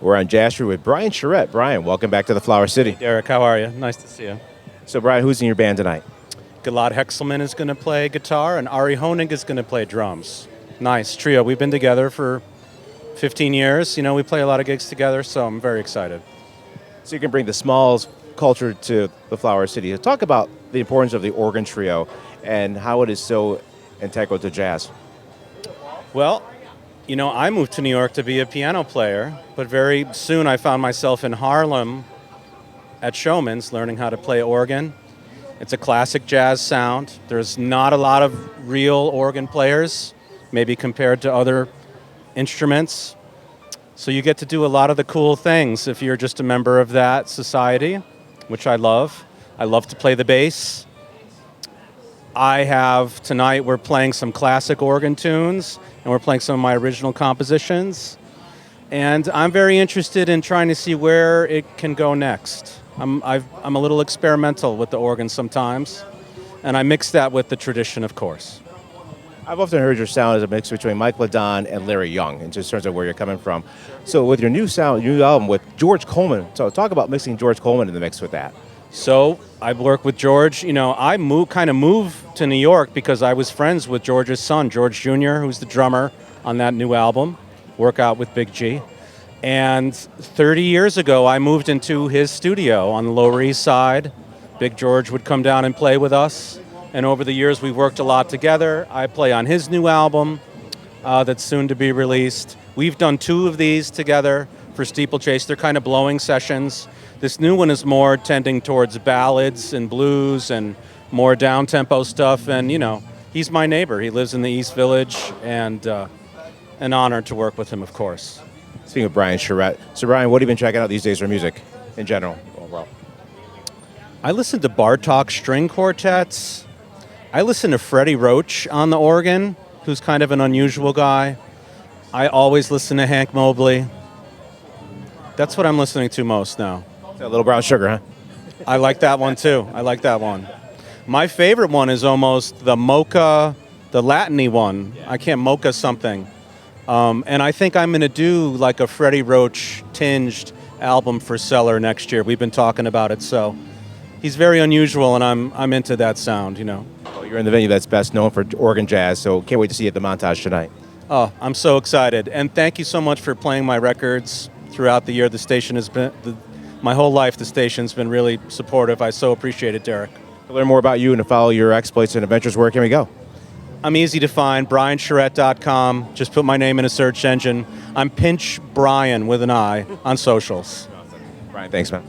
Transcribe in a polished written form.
We're on Jazz Street with Brian Charette. Brian, welcome back to the Flower City. Derek, how are you? Nice to see you. So, Brian, who's in your band tonight? Gilad Hexelman is going to play guitar, and Ari Honig is going to play drums. Nice trio. We've been together for 15 years. You know, we play a lot of gigs together, so I'm very excited. So you can bring the Smalls culture to the Flower City. Talk about the importance of the organ trio and how it is so integral to jazz. Well, you know, I moved to New York to be a piano player, but very soon I found myself in Harlem at Showman's learning how to play organ. It's a classic jazz sound. There's not a lot of real organ players, maybe compared to other instruments. So you get to do a lot of the cool things if you're just a member of that society, which I love. I love to play the bass. Tonight we're playing some classic organ tunes, and we're playing some of my original compositions. And I'm very interested in trying to see where it can go next. I'm a little experimental with the organ sometimes, and I mix that with the tradition, of course. I've often heard your sound as a mix between Mike LaDon and Larry Young, in just terms of where you're coming from. So with your new album with George Coleman, so talk about mixing George Coleman in the mix with that. So I work with George. You know, I moved to New York because I was friends with George's son, George Jr., who's the drummer on that new album, Work Out with Big G. And 30 years ago, I moved into his studio on the Lower East Side. Big George would come down and play with us. And over the years, we've worked a lot together. I play on his new album that's soon to be released. We've done 2 of these together for Steeplechase. They're kind of blowing sessions. This new one is more tending towards ballads and blues and more down-tempo stuff. And, you know, he's my neighbor. He lives in the East Village, and an honor to work with him, of course. Speaking of Brian Charette, so Brian, what have you been checking out these days for music in general? Overall? I listen to Bartok string quartets. I listen to Freddie Roach on the organ, who's kind of an unusual guy. I always listen to Hank Mobley. That's what I'm listening to most now. A Little Brown Sugar, huh? I like that one, too. I like that one. My favorite one is almost the mocha, the Latin-y one. I can't mocha something. And I think I'm going to do like a Freddie Roach tinged album for Cellar next year. We've been talking about it, so he's very unusual, and I'm into that sound, you know. Well, you're in the venue that's best known for organ jazz, so can't wait to see you at the Montage tonight. Oh, I'm so excited. And thank you so much for playing my records throughout the year. The station has been, my whole life, the station's been really supportive. I so appreciate it, Derek. To learn more about you and to follow your exploits and adventures, where can we go? I'm easy to find, briancharette.com. Just put my name in a search engine. I'm Pinch Brian with an I on socials. Brian, thanks, man.